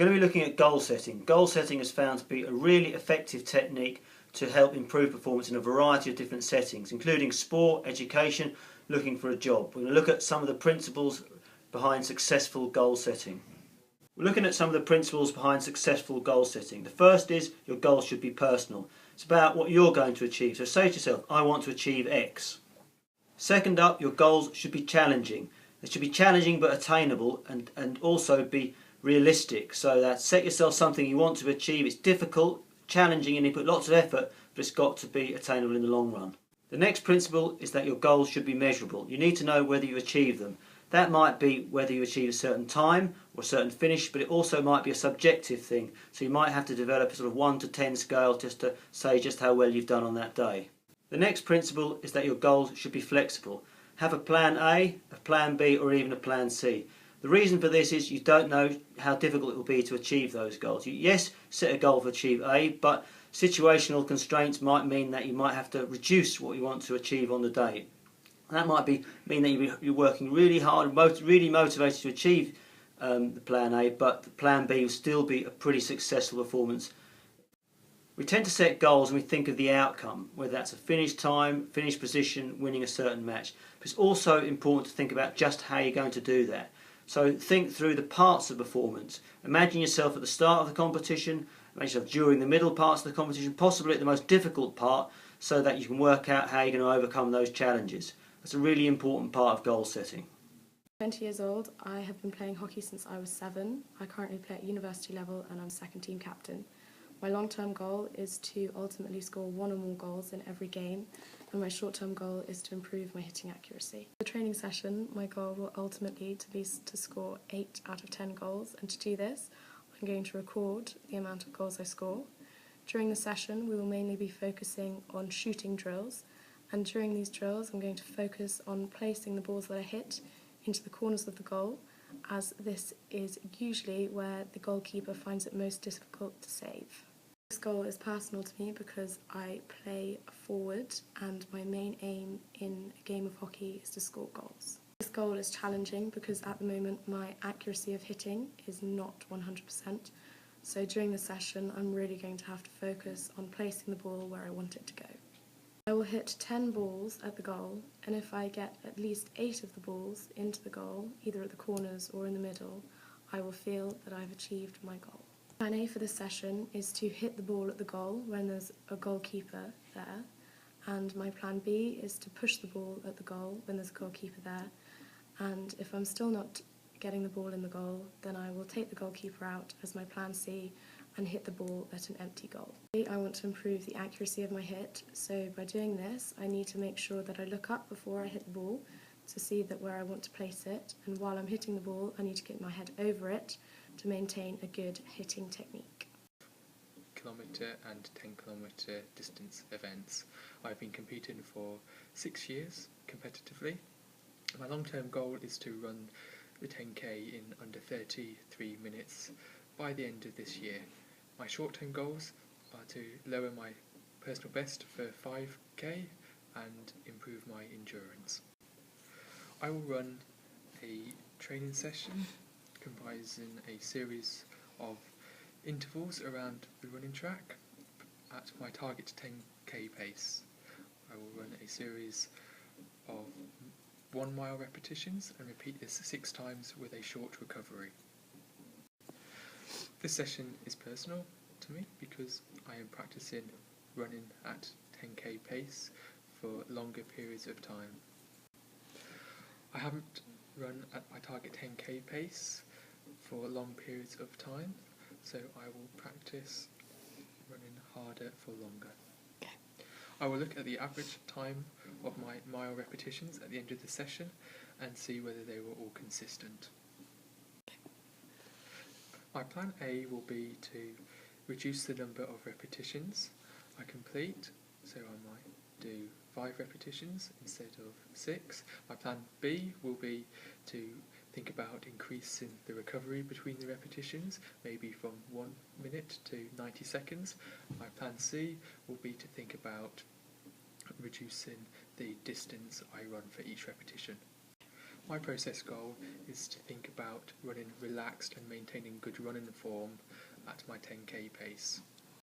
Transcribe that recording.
We're going to be looking at goal setting. Goal setting is found to be a really effective technique to help improve performance in a variety of different settings, including sport, education, looking for a job. We're going to look at some of the principles behind successful goal setting. We're looking at some of the principles behind successful goal setting. The first is your goals should be personal. It's about what you're going to achieve. So say to yourself, I want to achieve X. Second up, your goals should be challenging. They should be challenging but attainable and also be realistic. So that set yourself something you want to achieve. It's difficult, challenging, and you put lots of effort, but it's got to be attainable in the long run. The next principle is that your goals should be measurable. You need to know whether you achieve them. That might be whether you achieve a certain time or a certain finish, but it also might be a subjective thing. So you might have to develop a sort of 1 to 10 scale just to say just how well you've done on that day. The next principle is that your goals should be flexible. Have a plan A, a plan B, or even a plan C. The reason for this is you don't know how difficult it will be to achieve those goals. Yes, set a goal to achieve A, but situational constraints might mean that you might have to reduce what you want to achieve on the day. And that might mean that you're working really hard, really motivated to achieve the plan A, but the plan B will still be a pretty successful performance. We tend to set goals and we think of the outcome, whether that's a finish time, finish position, winning a certain match. But it's also important to think about just how you're going to do that. So think through the parts of performance. Imagine yourself at the start of the competition, imagine yourself during the middle parts of the competition, possibly at the most difficult part, so that you can work out how you're going to overcome those challenges. That's a really important part of goal setting. 20 years old, I have been playing hockey since I was 7. I currently play at university level and I'm second team captain. My long-term goal is to ultimately score 1 or more goals in every game, and my short-term goal is to improve my hitting accuracy. The training session, my goal will ultimately be to score 8 out of 10 goals, and to do this, I'm going to record the amount of goals I score. During the session, we will mainly be focusing on shooting drills, and during these drills, I'm going to focus on placing the balls that I hit into the corners of the goal, as this is usually where the goalkeeper finds it most difficult to save. This goal is personal to me because I play forward and my main aim in a game of hockey is to score goals. This goal is challenging because at the moment my accuracy of hitting is not 100%, so during the session I'm really going to have to focus on placing the ball where I want it to go. I will hit 10 balls at the goal, and if I get at least 8 of the balls into the goal, either at the corners or in the middle, I will feel that I've achieved my goal. Plan A for this session is to hit the ball at the goal when there's a goalkeeper there, and my plan B is to push the ball at the goal when there's a goalkeeper there, and if I'm still not getting the ball in the goal, then I will take the goalkeeper out as my plan C and hit the ball at an empty goal. I want to improve the accuracy of my hit, so by doing this I need to make sure that I look up before I hit the ball to see that where I want to place it, and while I'm hitting the ball I need to get my head over it to maintain a good hitting technique. Kilometre and 10-kilometre distance events. I've been competing for 6 years competitively. My long-term goal is to run the 10k in under 33 minutes by the end of this year. My short-term goals are to lower my personal best for 5k and improve my endurance. I will run a training session comprising a series of intervals around the running track at my target 10k pace. I will run a series of 1 mile repetitions and repeat this 6 times with a short recovery. This session is personal to me because I am practicing running at 10k pace for longer periods of time. I haven't run at my target 10k pace for long periods of time, so I will practice running harder for longer. I will look at the average time of my mile repetitions at the end of the session and see whether they were all consistent. My plan A will be to reduce the number of repetitions I complete, so I might do 5 repetitions instead of 6. My plan B will be to think about increasing the recovery between the repetitions, maybe from 1 minute to 90 seconds. My plan C will be to think about reducing the distance I run for each repetition. My process goal is to think about running relaxed and maintaining good running form at my 10k pace.